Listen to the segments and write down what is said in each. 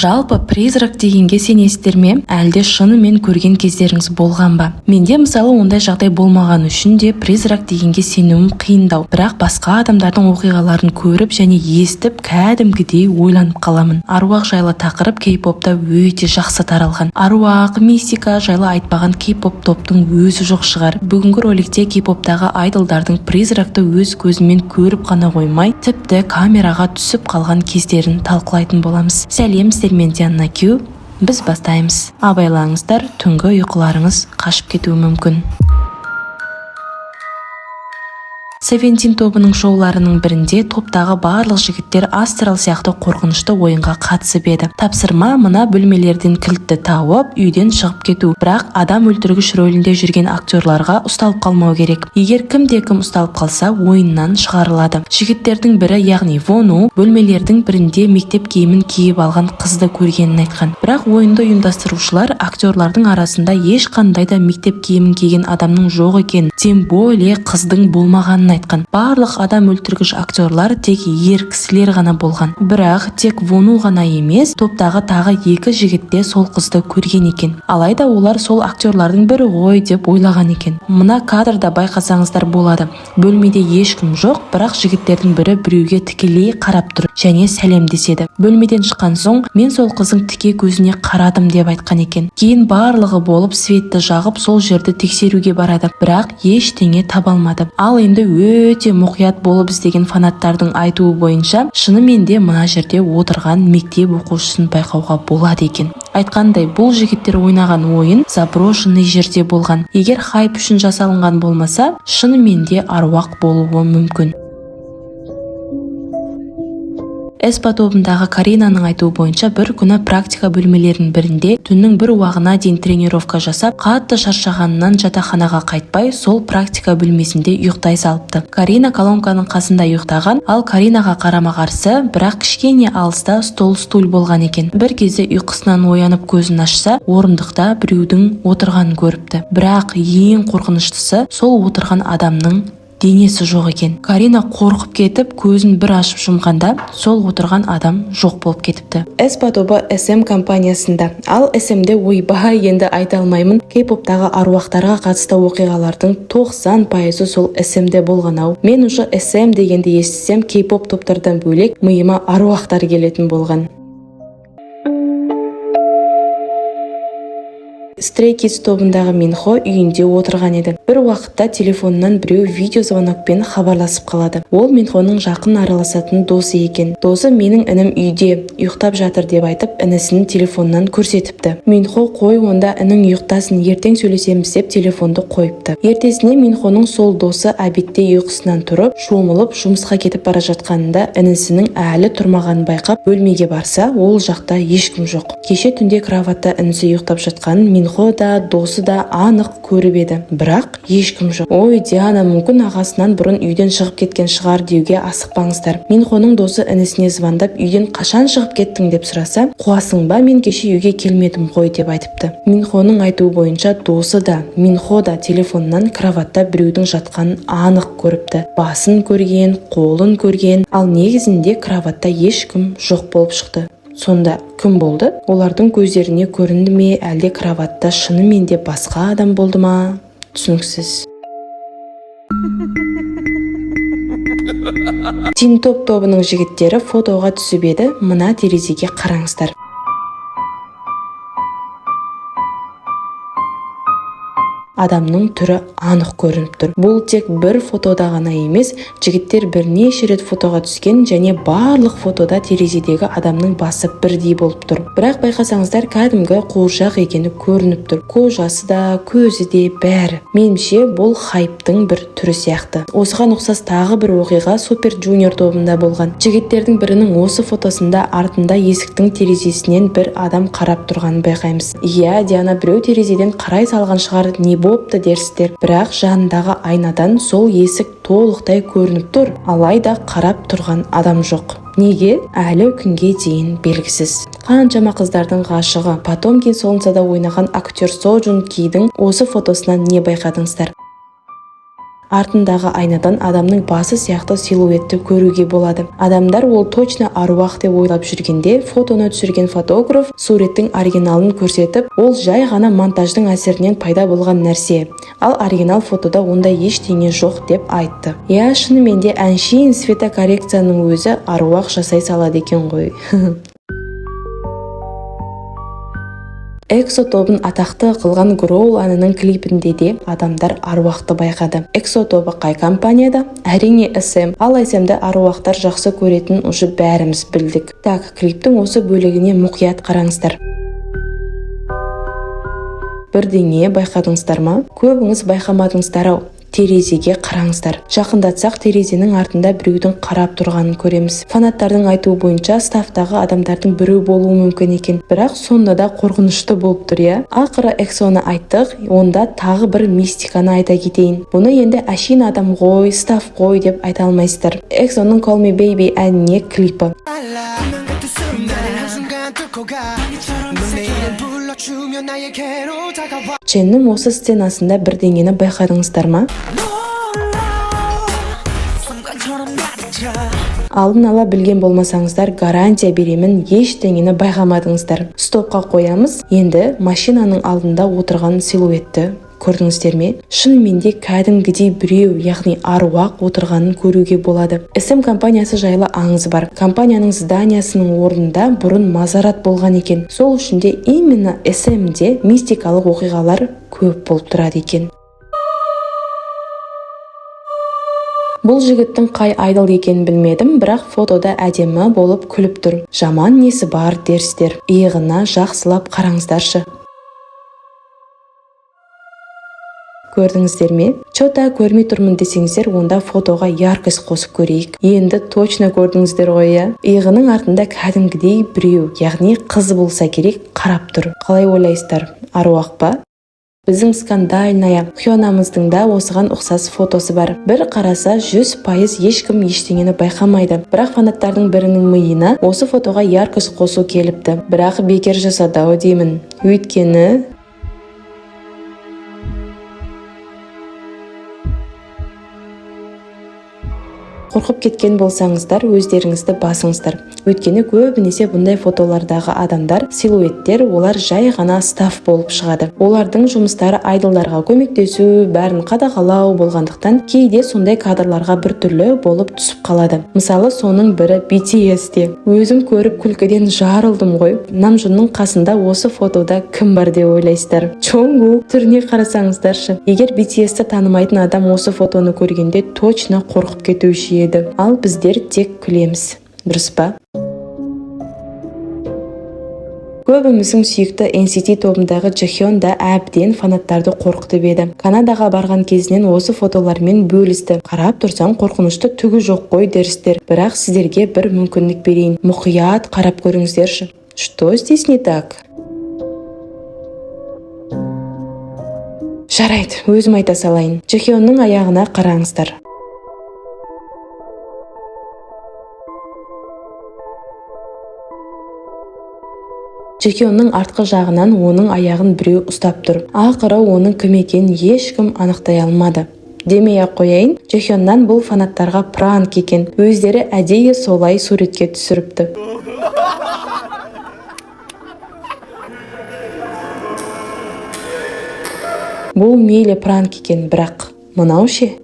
Жалпы призрак дегенге сенесіздер ме? Әлде шынымен көрген кездеріңіз болған ба? Менде мысалы ондай жағдай болмаған үшін де призрак дегенге сенуім қиындау. Бірақ басқа адамдардың оқиғаларын көріп және естіп кәдімгідей ойланып қаламын. Аруақ жайлы тақырып кей-попта өте жақсы таралған. Аруақ, мистика жайлы айтпаған кей-поп топтың өзі жоқ шығар. Бүгінгі роликте кей-поптағы айдолдардың призракты өз көзімен көріп қана қоймай, тіпті камераға түсіп қалған кездерін талқылайтын боламыз. Сәлем, сіздермен Диана Q. Біз бастаймыз. Абайлаңыздар, түнгі ұйқыларыңыз қашып кетуі мүмкін. Севентин тобының шоуларының бірінде топтағы барлық жігіттер астрал сияқты қорқынышты ойынға қатысып еді. Тапсырма мына бөлмелерден кілтті тауып, үйден шығып кету. Бірақ адам өлтіргіш рөлінде жүрген актерларға ұсталып қалмау керек. Егер кімде-кім ұсталып қалса, ойыннан шығарылады. Жігіттердің бірі, яғни Вону, бөлмелердің бірінде мектеп киімін киіп алған қызды көргенін айтқан. Бірақ ойынды ұйымдастырушылар актерлардың арасында ешқандай да мектеп киімін киген адамның жоқ екенін, тем более қыздың болмағанын айтқан. Барлық адам өлтіргіш актерлар тек ер кісілер ғана болған. Бірақ тек Вону ғана емес, топтағы тағы екі жігітте сол қызды көрген екен. Алайда олар сол актерлардың бірі ғой деп ойлаған екен. Мына кадрда байқасаңыздар болады. Бөлмеде ешкім жоқ, бірақ жігіттердің бірі біреуге тікелей қарап тұр және сәлемдеседі. Бөлмеден шыққан соң, мен сол қыздың тіке көзіне қарадым деп айтқан екен. Кейін барлығы болып светті жағып сол жерді тексеруге барады, бірақ ештеңе таба алмады. Ал енді өте мұқият болып іздеген фанаттардың айтуы бойынша, шынымен де мына жерде отырған мектеп оқушысын байқауға болады екен. Айтқандай, бұл жігіттер ойнаған ойын заброшенный жерде болған. Егер хайп үшін жасалынған болмаса, шынымен де аруақ болуы мүмкін. Эспа тобындағы Каринаның айтуы бойынша, бір күні практика бөлмелерінің бірінде түннің бір уағына дейін тренировка жасап, қатты шаршағанынан жатақханаға қайтпай, сол практика бөлмесінде ұйықтай салыпты. Карина колонканың қасында ұйықтаған, ал Каринаға қарама-қарсы, бірақ кішкене алыста стул болған екен. Бір кезде ұйқысынан оянып көзін ашса, орындықта біреудің отырғанын көріпті. Бірақ ең қорқыныштысы, сол отырған адамның денесі жоқ екен. Карина қорқып кетіп, көзін бір ашып жұмғанда, сол отырған адам жоқ болып кетіпті. Эспа тобы SM компаниясында. Ал SM-де ойбай енді айта алмаймын, кей-поптағы аруақтарға қатысты оқиғалардың 90% сол SM-де болған-ау. Мен уже SM дегенде естісем, кей-поп топтардан бөлек миыма аруақтар келетін болған. Stray Kids тобындағы Минхо үйінде отырған еді. Бір уақытта телефонынан біреу видеозвонокпен хабарласып қалады. Ол Минхоның жақын араласатын досы екен. Досы менің інім үйде ұйықтап жатыр деп айтып, інісінің телефонынан көрсетіпті. Минхо қой онда інің ұйықтасын, ертең сөйлесеміз деп телефонды қойыпты. Ертесіне Минхоның сол досы обедте ұйқысынан тұрып, шомылып жұмысқа кетіп бара жатқанында інісінің әлі тұрмағанын байқап, бөлмеге барса, ол жақта ешкім жоқ. Кеше түнде кроватта інісі ұйықтап жатқанын Минхо да, досы да анық көріп еді. Бірақ ешкім жоқ. Ой, Диана, мүмкін ағасынан бұрын үйден шығып кеткен шығар деуге асықпаңыздар. Минхоның досы інісіне звондап, үйден қашан шығып кеттің деп сұраса, қуасың ба, мен кеше үйге келмедім ғой деп айтыпты. Минхоның айтуы бойынша, досы да, Минхо да телефоннан кроватта біреудің жатқанын анық көріпті. Басын көрген, қолын көрген, ал негізінде кроватта ешкім жоқ болып шықты. Сонда кім болды? Олардың көздеріне көрінді ме, әлде кроватта шынымен де басқа адам болды ма? Түсініксіз. Тин Топ тобының жігіттері фотоға түсіп еді, мына терезеге қараңыздар. Адамның түрі анық көрініп тұр. Бұл тек бір фотода ғана емес, жігіттер бірнеше рет фотоға түскен және барлық фотода терезедегі адамның басы бірдей болып тұр. Бірақ байқасаңыздар, кәдімгі қуыршақ екені көрініп тұр. Кожасы да, көзі де бәрі. Меніңше бұл хайптың бір түрі сияқты. Осыған ұқсас тағы бір оқиға Супер Junior тобында болған. Жігіттердің бірінің осы фотосында артында есіктің терезесінен бір адам қарап тұрғанын байқаймыз. Иә, Диана, біреу терезеден қарай салған шығар, не болыпты дерсіздер. Бірақ жанындағы айнадан сол есік толықтай көрініп тұр, алайда қарап тұрған адам жоқ. Неге? Әлі күнге дейін белгісіз. Қаншама қыздардың ғашығы Потомкин солнцада ойнаған актер Со Джун Кидің осы фотосынан не байқадыңыздар? Артындағы айнадан адамның басы сияқты силуетті көруге болады. Адамдар ол точно аруақ деп ойлап жүргенде, фотоны түсірген фотограф суреттің оригиналын көрсетіп, ол жай ғана монтаждың әсерінен пайда болған нәрсе. Ал оригинал фотода ондай ештеңе жоқ деп айтты. Я, шынымен де әншейін светокоррекцияның өзі аруақ жасай салады екен ғой. EXO тобын атақты қылған Growl әнінің клипінде де адамдар аруақты байқады. EXO тобы қай компанияда? Әрине SM. Ал SM-ді аруақтар жақсы көретін уже бәріміз білдік. Так, клиптің осы бөлігіне мұқият қараңыздар. Бірдеңе байқадыңыздар ма? Көбіңіз байқамадыңыздар-ау. Терезеге қараңыздар. Жақындатсақ терезенің артында біреудің қарап тұрғанын көреміз. Фанаттардың айтуы бойынша стафтағы адамдардың біреу болуы мүмкін екен. Бірақ сонда да қорқынышты болып тұр, иә. Ақыры EXO-ны айттық, онда тағы бір мистиканы айта кетейін. Бұны енді әшейін адам ғой, стаф қой деп айта алмайсыздар. EXO-ның Call Me Baby әніне клипі. Ченнің осы сценасында бірдеңені байқадыңыздар ма? Алдын ала білген болмасаңыздар, гарантия беремін, ештеңені байқамадыңыздар. Стопқа қоямыз. Енді машинаның алдында отырған силуетті көрдіңіздер ме? Шынымен де кәдімгідей біреу, яғни аруақ отырғанын көруге болады. SM компаниясы жайлы аңыз бар. Компанияның зданиясының орнында бұрын мазарат болған екен. Сол үшін де именно SM-де мистикалық оқиғалар көп болып тұрады екен. Бұл жігіттің қай айдол екенін білмедім, бірақ фотода әдемі болып күліп тұр. Жаман несі бар дерсіздер. Иығына жақсылап қараңыздаршы. Көрдіңіздер ме? Чота көрмей тұрмын десеңіздер, онда фотоға яркость қосып көрейік. Енді точно көрдіңіздер ғой, иә? Иығының артында кәдімгідей біреу, яғни қыз болса керек, қарап тұр. Қалай ойлайсыздар? Аруақ па? Біздің скандальная Хёнамыздың да осыған ұқсас фотосы бар. Бір қараса 100% ешкім ештеңені байқамайды. Бірақ фанаттардың бірінің миына осы фотоға яркость қосу келіпті. Бірақ бекер жасады-ау деймін. Өйткені қорқып кеткен болсаңыздар, өздеріңізді басыңыздар. Өйткені көбінесе бұндай фотолардағы адамдар, силуеттер, олар жай ғана стаф болып шығады. Олардың жұмыстары айдолдарға көмектесу, бәрін қадағалау болғандықтан, кейде сондай кадрларға бір түрлі болып түсіп қалады. Мысалы, соның бірі BTS-те. Өзім көріп күлкіден жарылдым ғой. Намжунның қасында осы фотода кім бар деп ойлайсыздар? Чонгук. Түріне қарасаңыздаршы. Егер BTS-ті танымайтын адам осы фотоны көргенде точно қорқып кетуші еді. Ал біздер тек күлеміз. Дұрыс па? Көбіміздің сүйікті NCT тобындағы Джихён да әбден фанаттарды қорқытып еді. Канадаға барған кезінен осы фотолармен бөлісті. Қарап тұрсаң қорқынышты түгі жоқ қой дерсіздер. Бірақ сіздерге бір мүмкіндік берейін. Мұқият қарап көріңіздерші. Что здесь не так? Жарайды, өзім айта салайын. Джихённың аяғына қараңыздар. Джихённың артқы жағынан оның аяғын біреу ұстап тұр. Ақыры оның кім екенін ешкім анықтай алмады. Демей-ақ қояйын, Джихённан бұл фанаттарға пранк екен. Өздері әдейі солай суретке түсіріпті. Бұл мейлі пранк екен, бірақ мынау ше?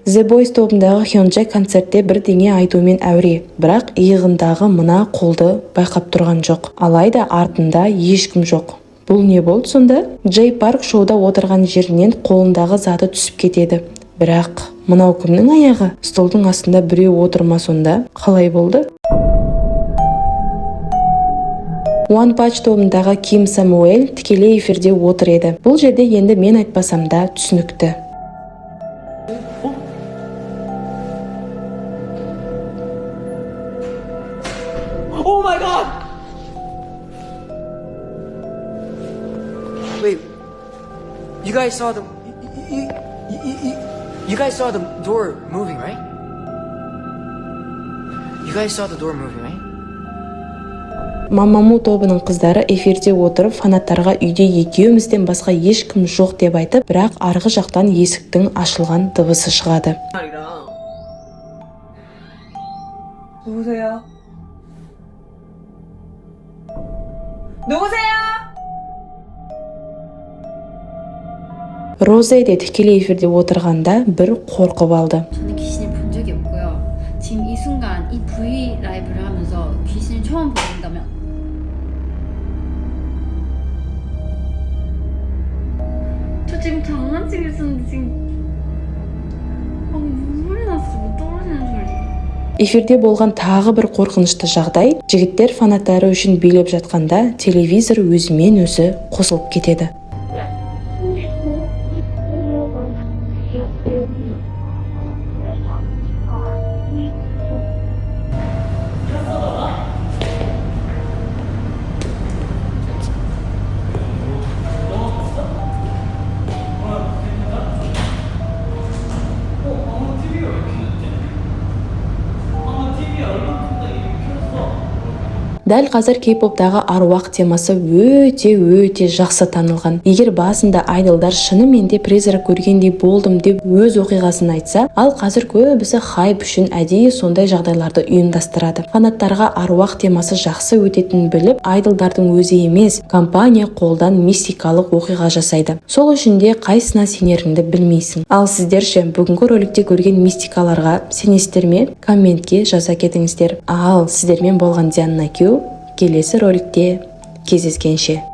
The Boys тобындағы Hyunjae концертте бірдеңе айтумен әуре, бірақ иығындағы мына қолды байқап тұрған жоқ. Алайда артында ешкім жоқ. Бұл не болды сонда? Джей Парк шоуда отырған жерінен қолындағы заты түсіп кетеді. Бірақ мынау кімнің аяғы? Столдың астында біреу отырма сонда? Қалай болды? One Punch тобындағы Ким Самуэль тікелей эфирде отыр еді. Бұл жерде енді мен айтпасам да түсінікті. Oh my god! Wait, you guys saw the you guys saw the door moving, right? You guys saw the door moving, right? Мамаму тобының қыздары эфирде отырып фанаттарға үйде екеумізден басқа ешкім жоқ деп айтып, бірақ арғы жақтан есіктің ашылған дыбысы шығады. 누구세요? 누구세요? Розе де тікелей эфирде отырғанда бір қорқып алды. 저는 귀신을 본 적이 없고요. 지금 이 순간 이 V 라이브를 하면서 귀신을 처음 보는다면 저 지금 장난치고 있었는데 지금 무슨 소리 났어? 뭐 떨어지는 소리. Эфирде болған тағы бір қорқынышты жағдай, жігіттер фанаттары үшін билеп жатқанда телевизор өзімен өзі қосылып кетеді. Дәл қазір кей-поптағы аруақ темасы өте жақсы танылған. Егер басында айдолдар шынымен де призрак көргендей болдым деп өз оқиғасын айтса, ал қазір көбісі хайп үшін әдейі сондай жағдайларды ұйымдастырады. Фанаттарға аруақ темасы жақсы өтетінін біліп, айдолдардың өзі емес, компания қолдан мистикалық оқиға жасайды. Сол үшін де қайсына сенеріңді білмейсің. Ал сіздерше бүгінгі роликте көрген мистикаларға сенесіздер ме? Комментке жаза кетіңіздер. Ал сіздермен болған Диана Кю келесі роликте кездескенше.